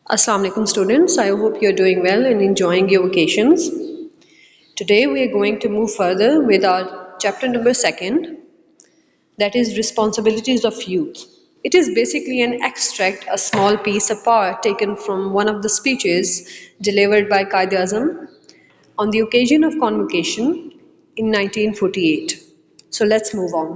Assalamu alaikum students, I hope you're doing well and enjoying your vacations. Today we are going to move further with our chapter number 2, that is responsibilities of youth. It is basically an extract, a small piece apart taken from one of the speeches delivered by Quaid-e-Azam on the occasion of convocation in 1948. So let's move on.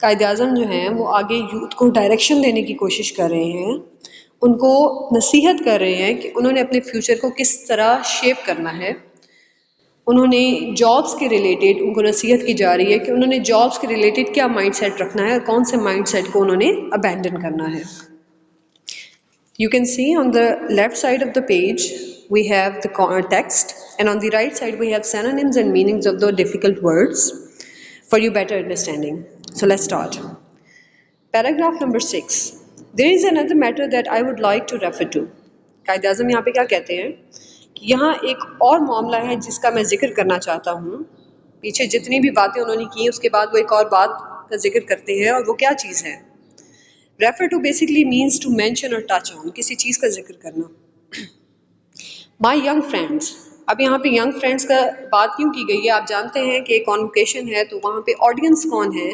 Quaid Azam جو ہیں وہ آگے youth کو direction دینے کی کوشش کر رہے ہیں، ان کو نصیحت کر رہے ہیں کہ انہوں نے اپنے فیوچر کو کس طرح شیپ کرنا ہے. انہوں نے جابس کے ریلیٹڈ ان کو نصیحت کی جا رہی ہے کہ انہوں نے جابس کے ریلیٹڈ کیا مائنڈ سیٹ رکھنا ہے اور کون سے مائنڈ سیٹ کو انہوں نے ابینڈن کرنا ہے. You can see on the left side of the page we have the text and on the right side we have synonyms and meanings of the difficult words for you better understanding. So let's start. Paragraph number 6. There is another matter that I would like to refer to. Quaid Azam یہاں پہ کیا کہتے ہیں کہ یہاں ایک اور معاملہ ہے جس کا میں ذکر کرنا چاہتا ہوں. پیچھے جتنی بھی باتیں انہوں نے کی اس کے بعد وہ ایک اور بات کا ذکر کرتے ہیں اور وہ کیا چیز ہے. Refer to basically means to mention اور ٹچ آن، کسی چیز کا ذکر کرنا. مائی ینگ فرینڈس، اب یہاں پہ ینگ فرینڈس کا بات کیوں کی گئی ہے؟ آپ جانتے ہیں کہ کانوکیشن ہے تو وہاں پہ آڈینس کون ہے؟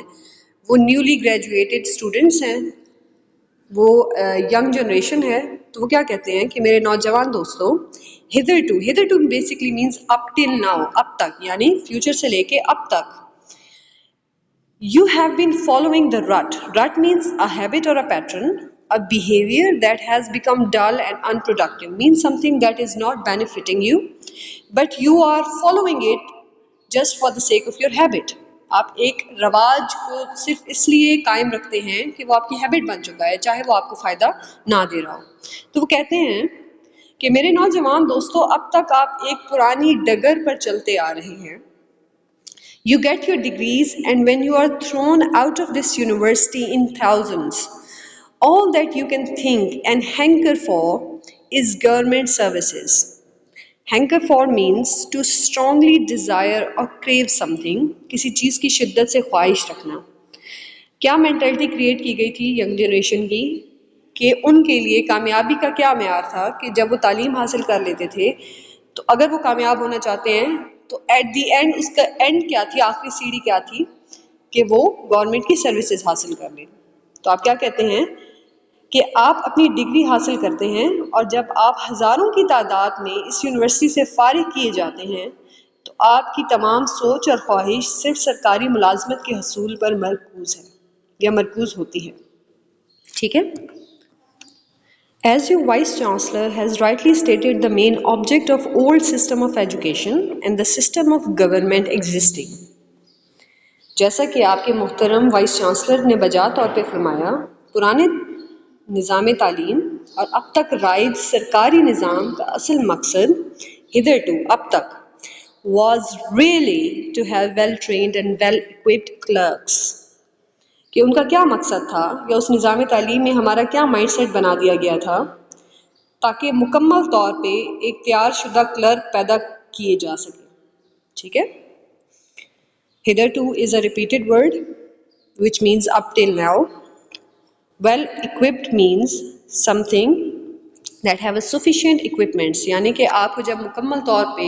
وہ نیولی گریجویٹڈ اسٹوڈنٹس ہیں، وہ ینگ جنریشن ہے. تو وہ کیا کہتے ہیں کہ میرے نوجوان دوستوں، hitherto basically means up till now، اب تک، یعنی فیوچر سے لے کے اب تک. You have been following the rut. Rut means a habit or a pattern, a behavior that has become dull and unproductive, means something that is not benefiting you, but you are following it just for the sake of your habit. آپ ایک رواج کو صرف اس لیے قائم رکھتے ہیں کہ وہ آپ کی ہیبٹ بن چکا ہے، چاہے وہ آپ کو فائدہ نہ دے رہا ہو. تو وہ کہتے ہیں کہ میرے نوجوان دوستوں، اب تک آپ ایک پرانی ڈگر پر چلتے آ رہے ہیں. You get your degrees, and when you are thrown out of this university in thousands, all that you can think and hanker for is government services. Hanker for means to strongly desire or crave something, کسی چیز کی شدت سے خواہش رکھنا. کیا mentality create کی گئی تھی ینگ جنریشن کی کہ ان کے لیے کامیابی کا کیا معیار تھا کہ جب وہ تعلیم حاصل کر لیتے تھے تو اگر وہ کامیاب ہونا چاہتے ہیں تو ایٹ دی اینڈ اس کا اینڈ کیا تھی، آخری سیڑھی کیا تھی کہ وہ گورنمنٹ کی سروسز حاصل کر لیں. تو آپ کیا کہتے ہیں کہ آپ اپنی ڈگری حاصل کرتے ہیں اور جب آپ ہزاروں کی تعداد میں اس یونیورسٹی سے فارغ کیے جاتے ہیں تو آپ کی تمام سوچ اور خواہش صرف سرکاری ملازمت کے حصول پر مرکوز ہے یا مرکوز ہوتی ہے. ٹھیک ہے. As your Vice Chancellor has rightly stated, the main object of old system of education and the system of government existing. جیسا کہ آپ کے محترم وائس چانسلر نے بجا طور پہ فرمایا، پرانے نظام تعلیم اور اب تک رائج سرکاری نظام کا اصل مقصد hitherto اب تک was really to have well trained and well equipped clerks. کہ ان کا کیا مقصد تھا یا اس نظام تعلیم میں ہمارا کیا مائنڈ سیٹ بنا دیا گیا تھا تاکہ مکمل طور پہ ایک تیار شدہ کلرک پیدا کیے جا سکے. ٹھیک ہے. Hitherto is a repeated word which means up till now. Well equipped means something that have a sufficient equipments، یعنی کہ آپ کو جب مکمل طور پہ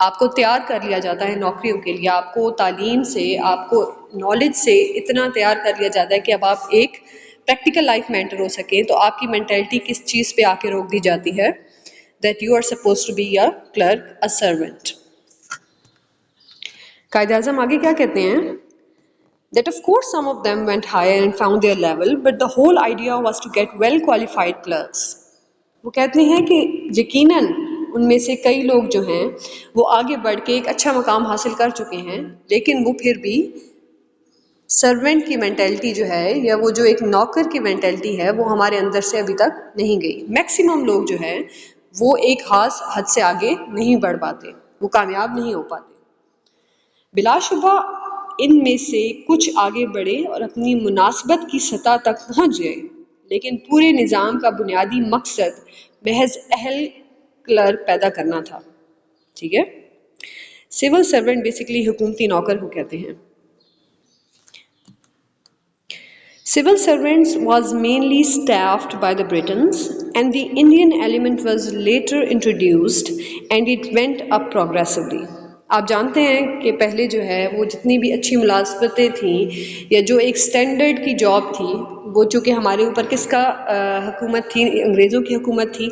آپ کو تیار کر لیا جاتا ہے نوکریوں کے لیے، آپ کو تعلیم سے، آپ کو نالج سے اتنا تیار کر لیا جاتا ہے کہ اب آپ ایک پریکٹیکل لائف مینٹر ہو سکیں، تو آپ کی مینٹلٹی کس چیز پہ آ کے روک دی جاتی ہے that you are supposed to be a clerk, a servant. Quaid Azam آگے کیا کہتے ہیں that of course some of them went higher and found their level, but the whole idea was to get well qualified clerks. وہ کہتے ہیں کہ یقیناً ان میں سے کئی لوگ جو ہیں وہ آگے بڑھ کے ایک اچھا مقام حاصل کر چکے ہیں، لیکن وہ پھر بھی سرونٹ کی مینٹلٹی جو ہے یا وہ جو ایک نوکر کی مینٹلٹی ہے وہ ہمارے اندر سے ابھی تک نہیں گئی. میکسیمم لوگ جو ہیں وہ ایک خاص حد سے آگے نہیں بڑھ پاتے، وہ کامیاب نہیں ہو پاتے. بلا شبہ ان میں سے کچھ آگے بڑھے اور اپنی مناسبت کی سطح تک پہنچ گئے، لیکن پورے نظام کا بنیادی مقصد محض اہل کلرک پیدا کرنا تھا. ٹھیک ہے. سول سرونٹ بیسیکلی حکومتی نوکر کو کہتے ہیں. Civil servants was mainly staffed by the Britons, and the Indian element was later introduced and it went up progressively. آپ جانتے ہیں کہ پہلے جو ہے وہ جتنی بھی اچھی ملازمتیں تھیں یا جو ایک سٹینڈرڈ کی جاب تھی وہ چونکہ ہمارے اوپر کس کا حکومت تھی، انگریزوں کی حکومت تھی،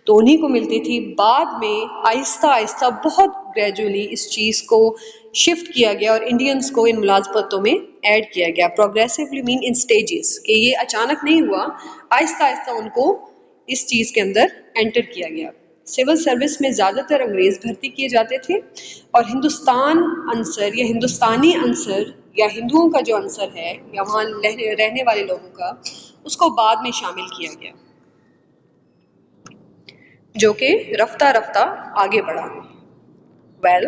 تو انہی کو ملتی تھی. بعد میں آہستہ آہستہ بہت گریجولی اس چیز کو شفٹ کیا گیا اور انڈینس کو ان ملازمتوں میں ایڈ کیا گیا. پروگریسولی مین ان سٹیجز، کہ یہ اچانک نہیں ہوا، آہستہ آہستہ ان کو اس چیز کے اندر انٹر کیا گیا. سول سروس میں زیادہ تر انگریز بھرتی کیے جاتے تھے اور ہندوستان عنصر یا ہندوستانی عنصر یا ہندوؤں کا جو عنصر ہے یا وہاں رہنے والے لوگوں کا، اس کو بعد میں شامل کیا گیا، جو کہ رفتہ رفتہ آگے بڑھا. Well,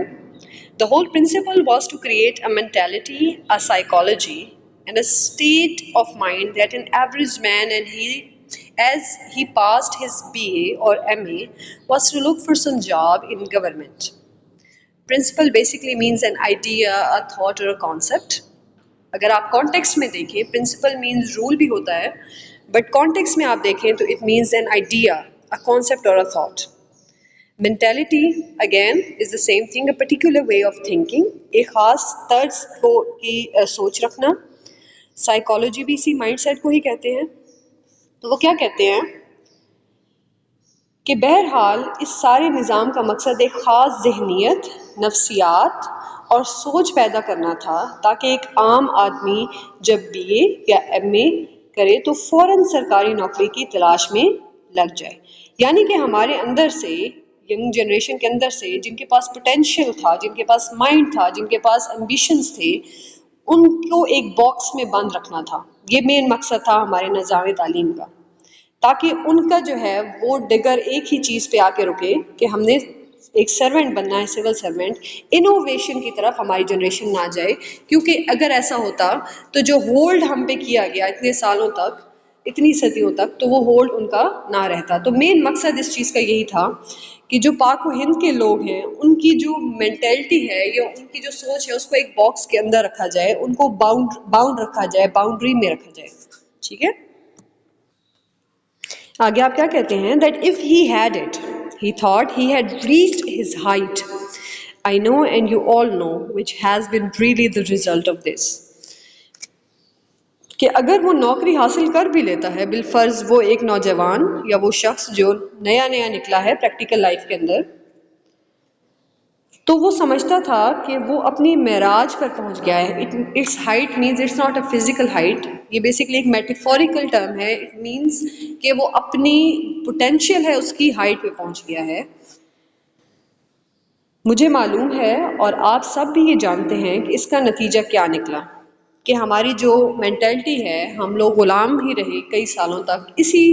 the whole principle was to create a mentality, a psychology, and a state of mind that an average man, as he passed his BA or MA, was to look for some job in government. Principle basically means an idea, a thought or a concept. اگر آپ context میں دیکھیں principal means role بھی ہوتا ہے، but context میں آپ دیکھیں تو it means an idea, a concept اور a thought. Mentality again is the same thing, a particular way of thinking, ایک خاص طرز کی سوچ رکھنا. سائیکالوجی بھی اسی مائنڈ سیٹ کو ہی کہتے ہیں. تو وہ کیا کہتے ہیں کہ بہرحال اس سارے نظام کا مقصد ایک خاص ذہنیت، نفسیات اور سوچ پیدا کرنا تھا تاکہ ایک عام آدمی جب BA یا MA کرے تو فوراً سرکاری نوکری کی تلاش میں لگ جائے. یعنی کہ ہمارے اندر سے، ینگ جنریشن کے اندر سے، جن کے پاس پوٹینشیل تھا، جن کے پاس مائنڈ تھا، جن کے پاس امبیشنز تھے، ان کو ایک باکس میں بند رکھنا تھا. یہ مین مقصد تھا ہمارے نظام تعلیم کا، تاکہ ان کا جو ہے وہ ڈگر ایک ہی چیز پہ آ کے رکے کہ ہم نے ایک سرونٹ بننا ہے، سول سرونٹ. انوویشن کی طرف ہماری جنریشن نہ جائے، کیونکہ اگر ایسا ہوتا تو جو ہولڈ ہم پہ کیا گیا اتنے سالوں تک، اتنی صدیوں تک، تو وہ ہولڈ ان کا نہ رہتا. تو مین مقصد اس چیز کا یہی تھا کہ جو پاک و ہند کے لوگ ہیں ان کی جو مینٹلٹی ہے یا ان کی جو سوچ ہے اس کو ایک باکس کے اندر رکھا جائے، ان کو باؤنڈ رکھا جائے، باؤنڈری میں رکھا جائے. ٹھیک ہے. آگے آپ کیا کہتے ہیں that if he had it, he thought he had reached his height. I know and you all know which has been really the result of this. کہ اگر وہ نوکری حاصل کر بھی لیتا ہے بالفرض وہ ایک نوجوان یا وہ شخص جو نیا نکلا ہے پریکٹیکل لائف کے اندر، تو وہ سمجھتا تھا کہ وہ اپنی معراج پر پہنچ گیا ہے. It's height means it's not a physical height, یہ بیسکلی ایک میٹافوریکل ٹرم ہے. اٹ مینز کہ وہ اپنی پوٹینشیل ہے اس کی ہائٹ پہ پہنچ گیا ہے. مجھے معلوم ہے اور آپ سب بھی یہ جانتے ہیں کہ اس کا نتیجہ کیا نکلا، کہ ہماری جو مینٹلٹی ہے، ہم لوگ غلام ہی رہے کئی سالوں تک اسی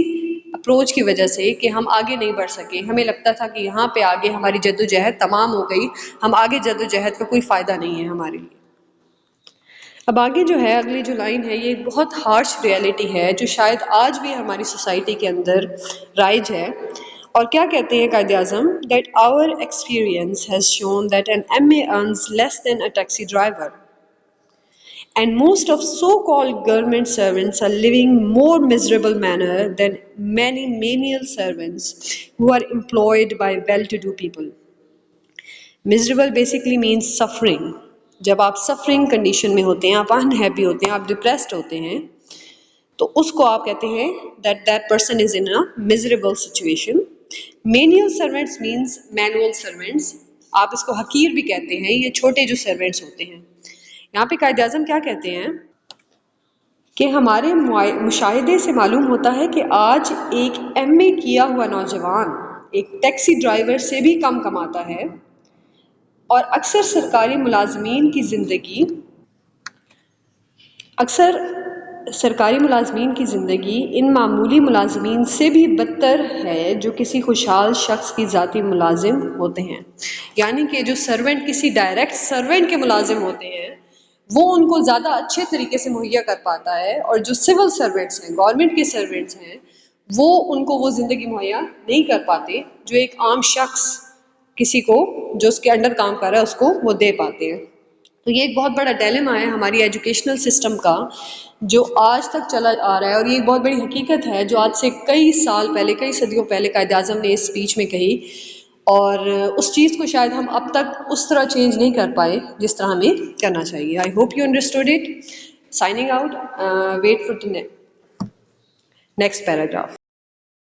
اپروچ کی وجہ سے کہ ہم آگے نہیں بڑھ سکے. ہمیں لگتا تھا کہ یہاں پہ آگے ہماری جدوجہد تمام ہو گئی، ہم آگے جدوجہد کا کوئی فائدہ نہیں ہے ہمارے لیے. اب آگے جو ہے اگلی جو لائن ہے یہ ایک بہت ہارش ریئلٹی ہے جو شاید آج بھی ہماری سوسائٹی کے اندر رائج ہے. اور کیا کہتے ہیں Quaid Azam that our experience has shown that an MA earns less than a taxi driver. And most of so-called government servants are living more miserable manner than many menial servants who are employed by well-to-do people. Miserable basically means suffering. جب آپ suffering condition میں ہوتے ہیں، آپ unhappy ہوتے ہیں، آپ depressed ہوتے ہیں، تو اس کو آپ کہتے ہیں that person is in a miserable situation. Menial servants means manual servants. آپ اس کو حقیر بھی کہتے ہیں، یہ چھوٹے جو سرونٹس ہوتے ہیں. یہاں پہ قائد اعظم کیا کہتے ہیں کہ ہمارے مشاہدے سے معلوم ہوتا ہے کہ آج ایک MA کیا ہوا نوجوان ایک ٹیکسی ڈرائیور سے بھی کم کماتا ہے، اور اکثر سرکاری ملازمین کی زندگی ان معمولی ملازمین سے بھی بدتر ہے جو کسی خوشحال شخص کی ذاتی ملازم ہوتے ہیں. یعنی کہ جو سرونٹ کسی ڈائریکٹ سرونٹ کے ملازم ہوتے ہیں وہ ان کو زیادہ اچھے طریقے سے مہیا کر پاتا ہے، اور جو سول سرونٹس ہیں، گورنمنٹ کے سرونٹس ہیں، وہ ان کو وہ زندگی مہیا نہیں کر پاتے جو ایک عام شخص کسی کو جو اس کے انڈر کام کر رہا ہے اس کو وہ دے پاتے ہیں. تو یہ ایک بہت بڑا ڈیلیما ہے ہماری ایجوکیشنل سسٹم کا، جو آج تک چلا آ رہا ہے، اور یہ ایک بہت بڑی حقیقت ہے جو آج سے کئی سال پہلے، کئی صدیوں پہلے قائد اعظم نے اس اسپیچ میں کہی، اور اس چیز کو شاید ہم اب تک اس طرح چینج نہیں کر پائے جس طرح ہمیں کرنا چاہیے. I hope you understood it. Signing out. Wait for next paragraph.